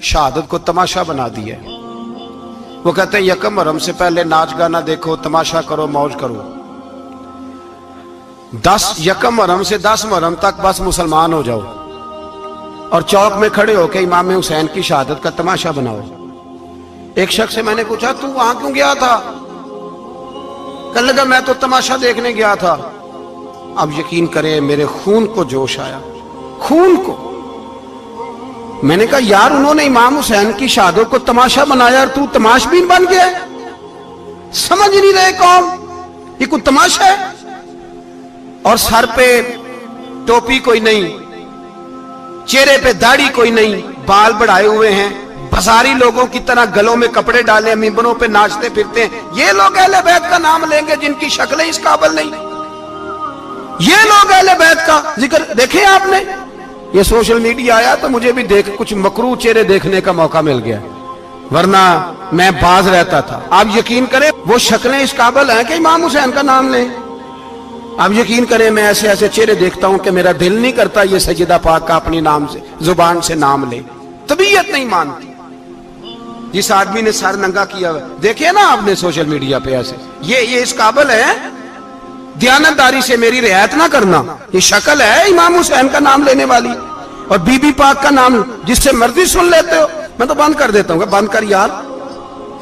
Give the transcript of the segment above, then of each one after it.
शहादत को तमाशा बना दिया है। वो कहते हैं यकम मुहर्रम से पहले नाच गाना देखो, तमाशा करो, मौज करो। 10 यकम मुहर्रम से 10 मुहर्रम तक बस मुसलमान हो जाओ और चौक में खड़े होकर इमाम हुसैन की शहादत का तमाशा बनाओ। एक शख्स से मैंने पूछा तू वहां क्यों गया था? कहने लगा मैं तो तमाशा देखने गया था। अब यकीन करें मेरे खून को जोश आया, खून को। मैंने कहा यार उन्होंने इमाम हुसैन की शहादत को तमाशा बनाया और तू तमाशबीन बन गया। समझ नहीं रहे कौन ये कोई तमाशा है? और सर पे टोपी कोई नहीं, चेहरे पे दाढ़ी कोई नहीं, बाल बढ़ाए हुए हैं, बाजारी लोगों की तरह गलों में कपड़े डाले मिंबरों पे नाचते फिरते हैं। ये लोग अहले बैत का नाम लेंगे जिनकी शक्लें इस काबिल नहीं। ये लोग अहले बैत का जिक्र देखे आपने? ये सोशल मीडिया आया तो मुझे भी देख कुछ मकरू चेहरे देखने का मौका मिल गया, वरना मैं बाज रहता था। आप यकीन करें वो शक्लें इस काबिल हैं कि इमाम हुसैन का नाम लें। आप यकीन करें मैं ऐसे ऐसे चेहरे देखता हूं कि मेरा दिल नहीं करता ये सैयदा पाक का अपनी नाम से जुबान से नाम ले, तबीयत नहीं मानती। जिस आदमी ने सर नंगा किया हुआ देखे ना आपने सोशल मीडिया पे, ऐसे ये इस काबिल है दयानतदारी से मेरी रियायत ना करना। ये शक्ल है इमाम हुसैन का नाम लेने वाली, और बीबी पाक का नाम जिससे मर्जी सुन लेते हो। मैं तो बंद कर देता हूँ, बंद कर यार,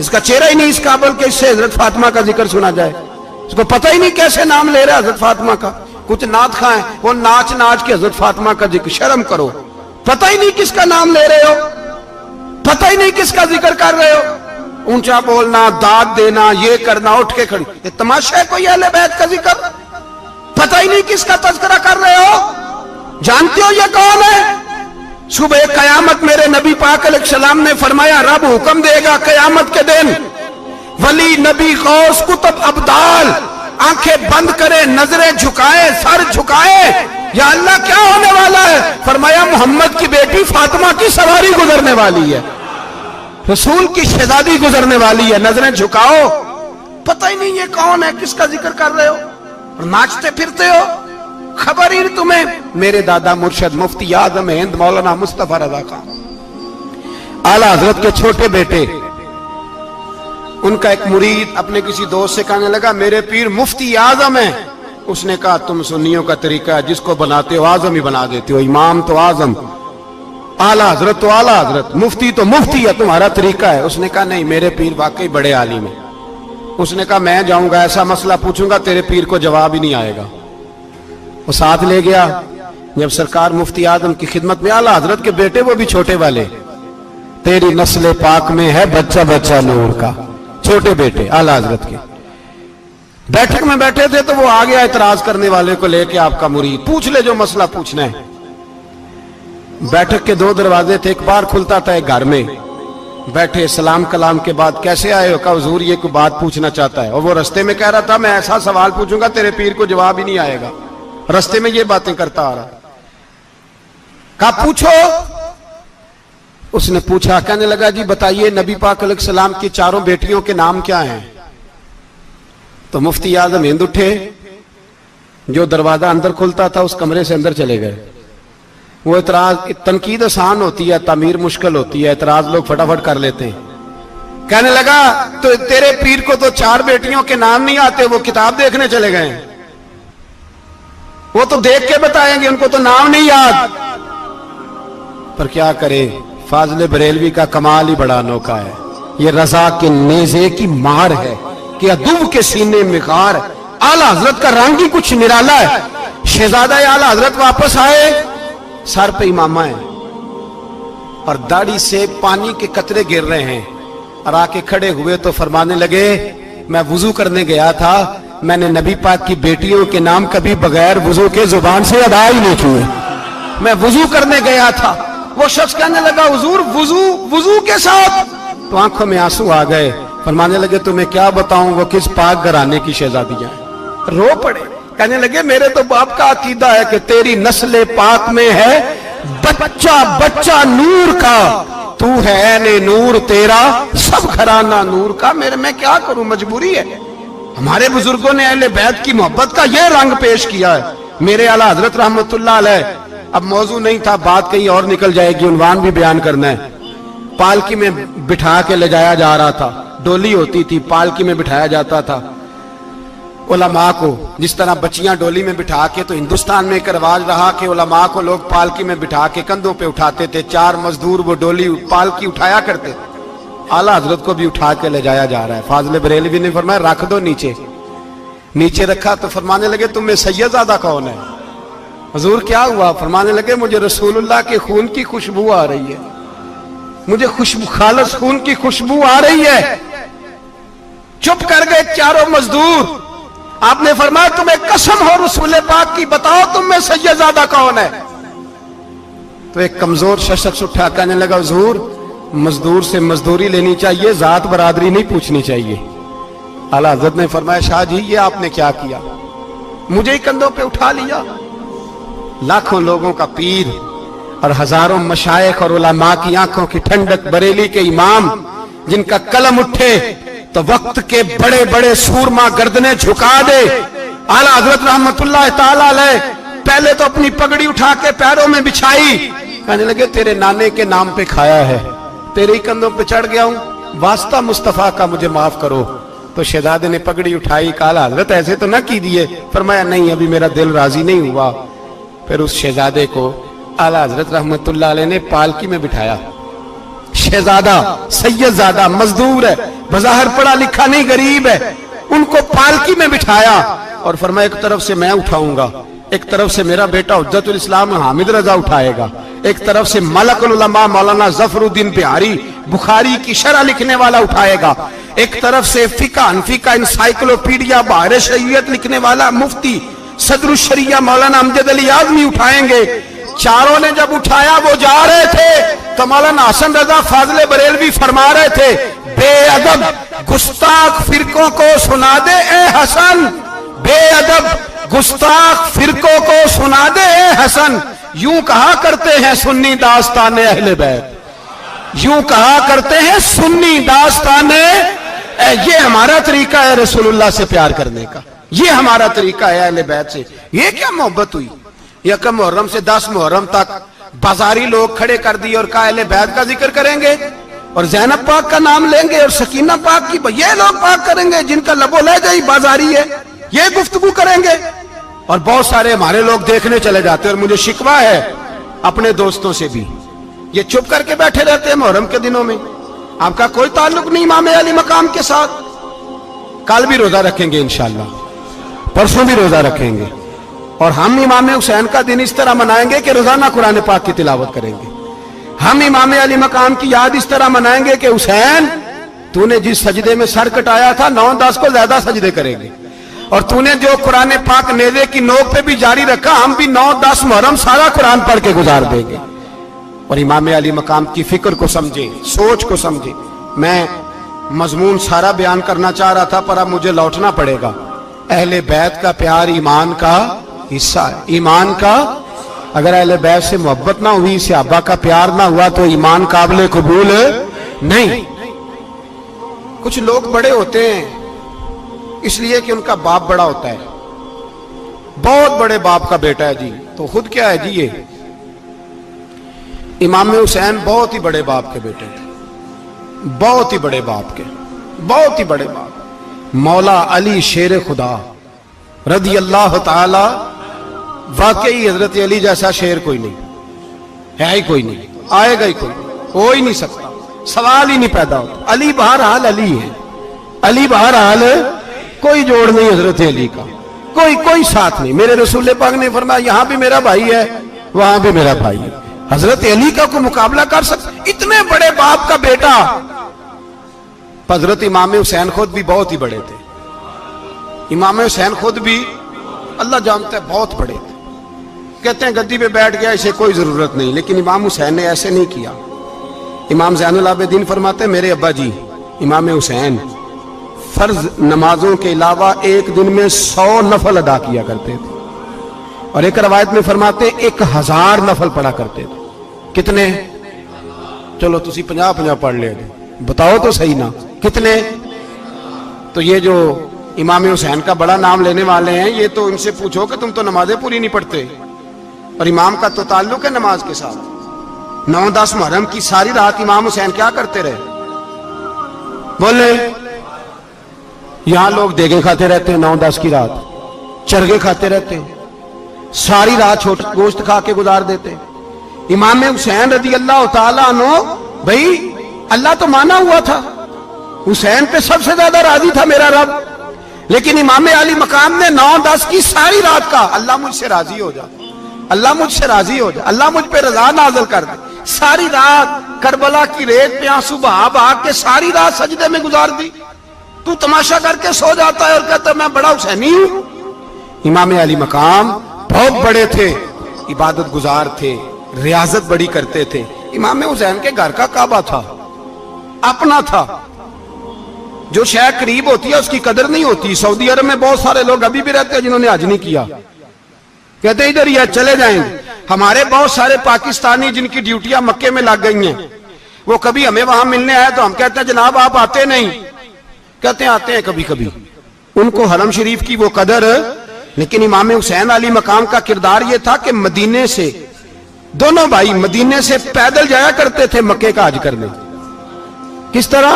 इसका चेहरा ही नहीं इस काबिल के इससे हजरत फातिमा का जिक्र सुना जाए। इसको पता ही नहीं कैसे नाम ले रहा है हजरत फातिमा का। कुछ नात खाएं वो नाच नाच के हजरत फातिमा का जिक्र, शर्म करो। पता ही नहीं किसका नाम ले रहे हो, पता ही नहीं किसका जिक्र कर रहे हो। ऊंचा बोलना, दाद देना, ये करना, उठ के खड़ी, ये तमाशा है कोई अहले बैत का जिक्र? पता ही नहीं किसका तज़किरा कर रहे हो। जानते हो ये कौन है? सुबह कयामत मेरे नबी पाक अलैहिस्सलाम ने फरमाया रब हुक्म देगा कयामत के दिन, वली नबी गौस कुतुब अब्दाल आंखें बंद करे, नजरें झुकाए, सर झुकाए, या अल्लाह क्या होने वाला है? फरमाया मोहम्मद की बेटी फातिमा की सवारी गुजरने वाली है, रसूल की शहजादी गुजरने वाली है, नजरें झुकाओ। पता ही नहीं ये कौन है, किसका जिक्र कर रहे हो और नाचते फिरते हो, खबर ही नहीं तुम्हें। मेरे दादा मुर्शद मुफ्ती आजम हिंद मौलाना मुस्तफा रजा खान आला हजरत के छोटे बेटे, उनका एक मुरीद अपने किसी दोस्त से कहने लगा मेरे पीर मुफ्ती आजम है। उसने कहा तुम सुन्नियों का तरीका है जिसको बनाते हो आजम ही बना देते हो, इमाम तो आजम, आला हजरत तो आला हजरत, मुफ्ती तो मुफ्ती है, तुम्हारा तरीका है। उसने कहा नहीं मेरे पीर वाकई बड़े आलिम है। उसने कहा मैं जाऊंगा ऐसा मसला पूछूंगा तेरे पीर को जवाब ही नहीं आएगा। वो साथ ले गया। जब सरकार मुफ्ती आजम की खिदमत में, आला हजरत के बेटे वो भी छोटे वाले, तेरी नस्ल पाक में है बच्चा बच्चा नूर का, छोटे बेटे आला हजरत के बैठक में बैठे थे तो वो आ गया इतराज करने वाले को लेके, आपका मुरीद पूछ ले जो मसला पूछना है। बैठक के 2 दरवाजे थे, एक बार खुलता था एक घर में। बैठे सलाम कलाम के बाद कैसे आए हो? कहा हुजूर ये कोई बात पूछना चाहता है। और वो रस्ते में कह रहा था मैं ऐसा सवाल पूछूंगा तेरे पीर को जवाब ही नहीं आएगा, रस्ते में ये बातें करता आ रहा। कहा पूछो। उसने पूछा, कहने लगा जी बताइए नबी पाक अलैहिस्सलाम की 4 बेटियों के नाम क्या हैं? तो मुफ्ती आजम हिंद उठे, जो दरवाजा अंदर खुलता था उस कमरे से अंदर चले गए। वो इतराज, तनकीद आसान होती है, तामीर मुश्किल होती है, इतराज लोग फटाफट कर लेते हैं। कहने लगा तो तेरे पीर को तो 4 बेटियों के नाम नहीं आते, वो किताब देखने चले गए, वो तो देख के बताएंगे, उनको तो नाम नहीं याद। पर क्या करे, फाजले बरेलवी का कमाल ही बड़ा अनोखा है। ये रजा के नेज़े की मार है कि अदूब के सीने में गार। आला हजरत का रंग ही कुछ निराला है। शहजादा आला हजरत वापस आए, सर पे इमामा है और दाढ़ी से पानी के कतरे गिर रहे हैं, और आके खड़े हुए तो फरमाने लगे मैं वुजू करने गया था, मैंने नबी पाक की बेटियों के नाम कभी बगैर वुजू के जुबान से अदा ही नहीं किए, मैं वुजू करने गया था। वो शख्स कहने लगा हुजूर वुजू के साथ? तो आंखों में आंसू आ गए। फरमाने लगे तुम्हें क्या बताऊं वो किस पाक घराने की शहजादियां हैं। रो पड़े, कहने लगे मेरे तो बाप का अकीदा है कि तेरी नस्ल पाक में है बच्चा बच्चा नूर का, तू है ने नूर तेरा सब घराना नूर का। मेरे मैं क्या करूं, मजबूरी है। हमारे बुजुर्गों ने अहले बैत की मोहब्बत का यह रंग पेश किया है। मेरे आला हजरत रहमतुल्लाह अलैह, अब मौजू नहीं था, बात कहीं और निकल जाएगी, उन्वान भी बयान करना है। पालकी में बिठा के ले जाया जा रहा था, डोली होती थी, पालकी में बिठाया जाता था उलमा को। जिस तरह बच्चियां डोली में बिठा के, तो हिंदुस्तान में एक रिवाज रहा कि उलमा को लोग पालकी में बिठा के कंधों पे उठाते थे, 4 मजदूर वो डोली पालकी उठाया करते। आला हजरत को भी उठा के ले जाया जा रहा है। फाजिल बरेलवी ने फरमाया रख दो नीचे। नीचे रखा तो फरमाने लगे तुम्हें सैयदजादा कौन है? हुजूर क्या हुआ? फरमाने लगे मुझे रसूलुल्लाह के खून की खुशबू आ रही है, मुझे खुशबू, खालिस खून की खुशबू आ रही है। चुप कर गए चारों मजदूर। आपने फरमाया तुम्हें कसम हो रसूल पाक की, बताओ तुम में सैयदजादा कौन है? तो एक कमजोर शख्स उठा कहने लगा हुजूर मजदूर से मजदूरी लेनी चाहिए, जात बरादरी नहीं पूछनी चाहिए। आला हज़रत ने फरमाया शाह जी ये आपने क्या किया, मुझे ही कंधों पे उठा लिया। लाखों लोगों का पीर और हजारों मशाइख और उलमा की आंखों की ठंडक, बरेली के इमाम जिनका कलम उठे तो वक्त के बड़े बड़े सूरमा गर्दनें झुका दे। आला हज़रत रहमतुल्लाह ताला अलैह पहले तो अपनी पगड़ी उठा के पैरों में बिछाई, कहने लगे तेरे नाने के नाम पे खाया है, तेरे ही कंधों पे चढ़ गया हूं, वास्ता मुस्तफा का मुझे माफ करो। तो शहजादे ने पगड़ी उठाई, कहा हजरत ऐसे तो ना कीजिए। फरमाया नहीं अभी मेरा दिल राजी नहीं हुआ। फिर उस शहजादे को आला हजरत रहमतुल्लाह अलैह ने पालकी में बिठाया। शहजादा सैयदजादा मजदूर है, बज़ाहिर पढ़ा लिखा नहीं, गरीब है, उनको पालकी में बिठाया और फरमाया एक तरफ से मैं उठाऊंगा, एक तरफ से मेरा बेटा हुज्जतुल इस्लाम हामिद रजा उठाएगा, एक तरफ से मलकुल उलमा मौलाना जफरुद्दीन बिहारी बुखारी की शरह लिखने वाला उठाएगा, एक तरफ से फिका हनफी का इंसाइक्लोपीडिया बहार शरीयत लिखने वाला मुफ्ती सदरुल शरिया मौलाना अमजद अली आजमी उठाएंगे। चारों ने जब उठाया वो जा रहे थे तो मौलाना हसन रजा फाजिल बरेलवी फरमा रहे थे बेअदब गुस्ताख फिरकों को सुना दे ए हसन, बेअदब गुस्ताख फिरकों को सुना दे ए हसन। यूं कहा करते हैं सुन्नी दास्ताने अहले बैत, यूं कहा करते हैं सुन्नी दास्ताने। ये हमारा तरीका है रसूलुल्लाह से प्यार करने का, ये हमारा तरीका है अहले बैत से। ये क्या मोहब्बत हुई? यकम मुहर्रम से 10 मुहर्रम तक बाजारी लोग खड़े कर दिए और कहा अहले बैत का जिक्र करेंगे और ज़ैनब पाक का नाम लेंगे और सकीना पाक की, ये लोग पाक करेंगे जिनका लबो लहजा ही बाजारी है, ये गुफ्तगू करेंगे। और बहुत सारे हमारे लोग देखने चले जाते हैं और मुझे शिकवा है अपने दोस्तों से भी, ये चुप करके बैठे रहते हैं मुहर्रम के दिनों में, आपका कोई ताल्लुक नहीं इमाम अली मकाम के साथ। कल भी रोजा रखेंगे इंशाअल्लाह, परसों भी रोजा रखेंगे और हम इमाम हुसैन का दिन इस तरह मनाएंगे कि रोजाना कुरान पाक की तिलावत करेंगे। हम इमाम अली मकाम की याद इस तरह मनाएंगे कि हुसैन तूने जिस सजदे में सर कटाया था 9-10 को ज्यादा सजदे करेंगे, और तूने जो कुरान पाक नेज़े की नोक पे भी जारी रखा, हम भी 9-10 मुहर्रम सारा कुरान पढ़ के गुजार देंगे। और इमाम अली मकाम की फिक्र को समझे, सोच को समझे। मैं मजमून सारा बयान करना चाह रहा था पर अब मुझे लौटना पड़ेगा। अहले बैत का प्यार ईमान का हिस्सा है, ईमान का। अगर अहले बैत से मोहब्बत ना हुई, सहाबा का प्यार ना हुआ तो ईमान काबिल कबूल नहीं। कुछ लोग बड़े होते हैं इसलिए कि उनका बाप बड़ा होता है, बहुत बड़े बाप का बेटा है जी, तो खुद क्या है जी, ये इमाम हुसैन बहुत ही बड़े बाप के बेटे थे, बहुत ही बड़े बाप के, बहुत ही बड़े बाप। मौला अली शेर खुदा रदी अल्लाह ताला, वाकई हजरत अली जैसा शेर कोई नहीं है, ही कोई नहीं, आएगा ही कोई, हो ही नहीं सकता, सवाल ही नहीं पैदा होता। अली बहरहाल अली है, अली बहरहाल कोई जोड़ नहीं हजरत अली का, कोई साथ नहीं। मेरे रसूल पाक ने फरमाया यहां भी मेरा भाई है, वहां भी मेरा भाई है, हजरत अली का कोई मुकाबला कर सकता? इतने बड़े बाप का बेटा। हजरत इमाम हुसैन खुद भी बहुत ही बड़े थे, इमाम हुसैन खुद भी अल्लाह जानता है बहुत बड़े थे। कहते हैं गद्दी पे बैठ गया, इसे कोई जरूरत नहीं, लेकिन इमाम हुसैन ने ऐसे नहीं किया। इमाम ज़ैनुल आबिदीन फरमाते हैं मेरे अब्बा जी इमाम हुसैन फर्ज नमाजों के अलावा एक दिन में 100 नफल अदा किया करते थे, और एक रवायत में फरमाते 1000 नफल पढ़ा करते थे। कितने? चलो तुसी 50-50 पढ़ ले, बताओ तो सही ना कितने? तो ये जो इमाम हुसैन का बड़ा नाम लेने वाले हैं, ये तो इनसे पूछो कि तुम तो नमाजें पूरी नहीं पढ़ते, और इमाम का तो ताल्लुक है नमाज के साथ। 9-10 محرم کی ساری رات امام حسین کیا کرتے رہے؟ بولے یہاں لوگ دیگیں کھاتے رہتے ہیں 9-10 کی رات، چرگے کھاتے رہتے ہیں، ساری رات گوشت کھا کے گزار دیتے. امام حسین رضی اللہ تعالیٰ عنہ، بھائی اللہ تو مانا ہوا تھا، حسین پہ سب سے زیادہ راضی تھا میرا رب، لیکن امام علی مقام نے 9-10 کی ساری رات کا اللہ مجھ سے راضی ہو جا، اللہ مجھ سے راضی ہو جا، اللہ مجھ پہ رضا نازل کر دے. ساری رات کربلا کی ریت پہ آنسو بہا بہا کے ساری رات سجدے میں گزار دی. تو تماشا کر کے سو جاتا ہے اور کہتا ہے میں بڑا حسینی ہوں. امام علی مقام بہت بڑے تھے، عبادت گزار تھے، ریاضت بڑی کرتے تھے. امام حسین کے گھر کا کعبہ تھا، اپنا تھا. جو شے قریب ہوتی ہے اس کی قدر نہیں ہوتی. سعودی عرب میں بہت سارے لوگ ابھی بھی رہتے ہیں جنہوں نے حج نہیں کیا، کہتے ہیں ادھر ہی چلے جائیں گے. ہمارے بہت سارے پاکستانی جن کی ڈیوٹیاں مکے میں لگ گئی ہیں، وہ کبھی ہمیں وہاں ملنے آئے تو ہم کہتے ہیں جناب آپ آتے نہیں، کہتے ہیں آتے ہیں کبھی کبھی. ان کو حرم شریف کی وہ قدر. لیکن امام حسین علی مقام کا کردار یہ تھا کہ مدینے سے دونوں بھائی مدینے سے پیدل جایا کرتے تھے مکے کا حج کرنے. کس طرح؟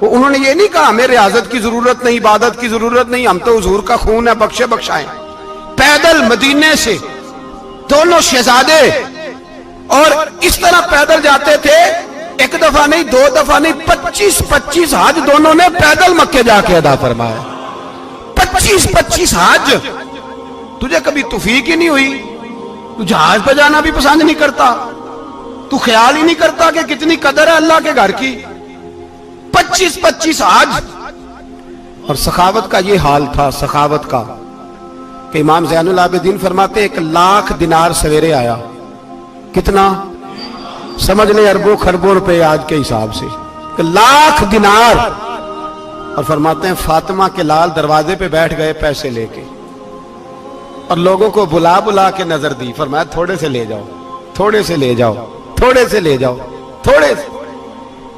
انہوں نے یہ نہیں کہا ہمیں ریاضت کی ضرورت نہیں، عبادت کی ضرورت نہیں، ہم تو حضور کا خون ہے، بخشے بخشائیں. پیدل مدینے سے دونوں شہزادے اور اس طرح پیدل جاتے تھے. ایک دفعہ نہیں، 2 دفعہ نہیں، 25 حج دونوں نے پیدل مکے جا کے ادا فرمایا. 25 حج. تجھے کبھی توفیق ہی نہیں ہوئی؟ تو جہاز پہ جانا بھی پسند نہیں کرتا، تو خیال ہی نہیں کرتا کہ کتنی قدر ہے اللہ کے گھر کی. 25 حج. اور سخاوت کا یہ حال تھا، سخاوت کا، کہ امام زین العابدین فرماتے 1,00,000 دینار سویرے آیا. کتنا؟ سمجھ لیں اربوں خربوں روپے آج کے حساب سے. 1,00,000 دینار. اور فرماتے ہیں فاطمہ کے لال دروازے پہ بیٹھ گئے پیسے لے کے، اور لوگوں کو بلا بلا کے نظر دی. فرمایا تھوڑے سے لے جاؤ، تھوڑے سے لے جاؤ، تھوڑے سے لے جاؤ، تھوڑے سے.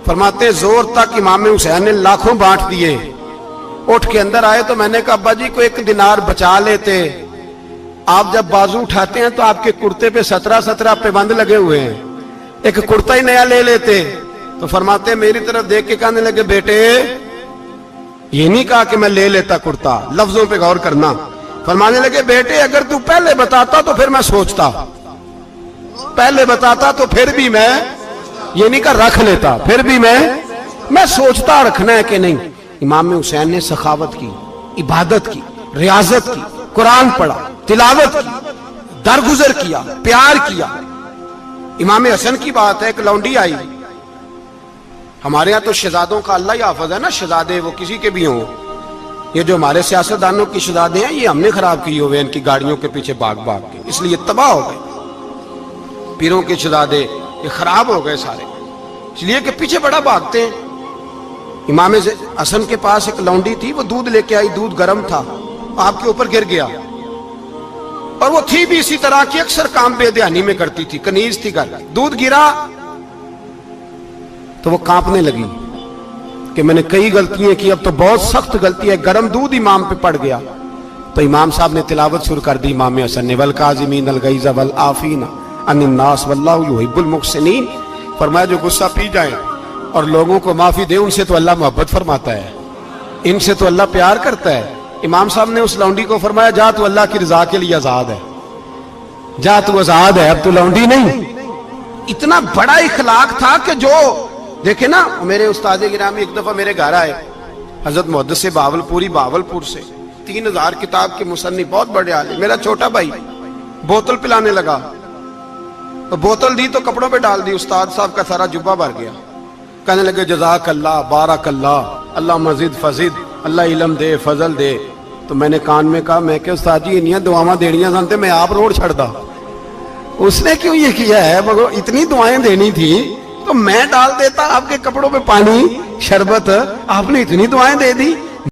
فرماتے زور تک امام حسین نے لاکھوں بانٹ دیے. اٹھ کے اندر آئے تو میں نے کہا ابا جی کو 1 دینار بچا لیتے. آپ جب بازو اٹھاتے ہیں تو آپ کے کرتے پہ 17 پابند لگے ہوئے ہیں، ایک کرتا ہی نیا لے لیتے. تو فرماتے میری طرف دیکھ کے کہنے لگے بیٹے یہ نہیں کہا کہ میں لے لیتا کرتا، لفظوں پہ غور کرنا. فرمانے لگے بیٹے اگر تو پہلے بتاتا تو پھر میں سوچتا، پہلے بتاتا تو پھر بھی میں یہ نہیں کہا رکھ لیتا، پھر بھی میں سوچتا رکھنا ہے کہ نہیں. امام حسین نے سخاوت کی، عبادت کی، ریاضت کی، قرآن پڑھا، تلاوت کی، درگزر کیا، پیار کیا. امام حسن کی بات ہے، ایک لونڈی آئی. ہمارے ہاں تو شہزادوں کا اللہ ہی حافظ ہے نا، شہزادے وہ کسی کے بھی ہوں. یہ جو ہمارے سیاستدانوں کی شہزادے ہیں یہ ہم نے خراب کیے ہوئے ان کی گاڑیوں کے پیچھے بھاگ بھاگ کے، اس لیے تباہ ہو گئے. پیروں کے شہزادے یہ خراب ہو گئے سارے، اس لیے کہ پیچھے بڑا بھاگتے ہیں. امام حسن کے پاس ایک لونڈی تھی، وہ دودھ لے کے آئی، دودھ گرم تھا، آپ کے اوپر گر گیا. اور وہ تھی بھی اسی طرح کی، اکثر کام بے دھیانی میں کرتی تھی، کنیز تھی گھر. دودھ گرا تو وہ کانپنے لگی کہ میں نے کئی غلطیاں کی، اب تو بہت سخت غلطی ہے. گرم دودھ امام پہ پڑ گیا. تو امام صاحب نے تلاوت شروع کر دی امام حسن نے، والکاظمین الغیظ والعافین عن الناس واللہ یحب المحسنین. فرمایا جو غصہ پی جائیں اور لوگوں کو معافی دے ان سے تو اللہ محبت فرماتا ہے، ان سے تو اللہ پیار کرتا ہے. امام صاحب نے اس لونڈی کو فرمایا جا تو اللہ کی رضا کے لیے آزاد ہے، جا تو آزاد ہے، اب تو لونڈی نہیں. اتنا بڑا اخلاق تھا کہ جو دیکھیں نا. میرے استاد گرامی ایک دفعہ میرے گھر آئے، حضرت محدث بہاولپوری، بہاولپور سے، 3000 کتاب کے مصنف، بہت بڑے عالم. میرا چھوٹا بھائی بوتل پلانے لگا تو بوتل دی تو کپڑوں پہ ڈال دی، استاد صاحب کا سارا جبہ بھر گیا. کہنے لگے جزاک اللہ، بارک اللہ، اللہ مزید فزید، اللہ علم دے، فضل دے. تو میں نے کان میں کہا، میں کہ استاد جی انیاں دعاواں دینیاں سنتے میں آپ روڑ چھڑ دا. اس نے کیوں یہ کیا ہے؟ مگر اتنی دعائیں دینی تھی تو میں ڈال دیتا آپ کے کپڑوں پہ پانی، شربت، آپ نے اتنی دعائیں دے دی.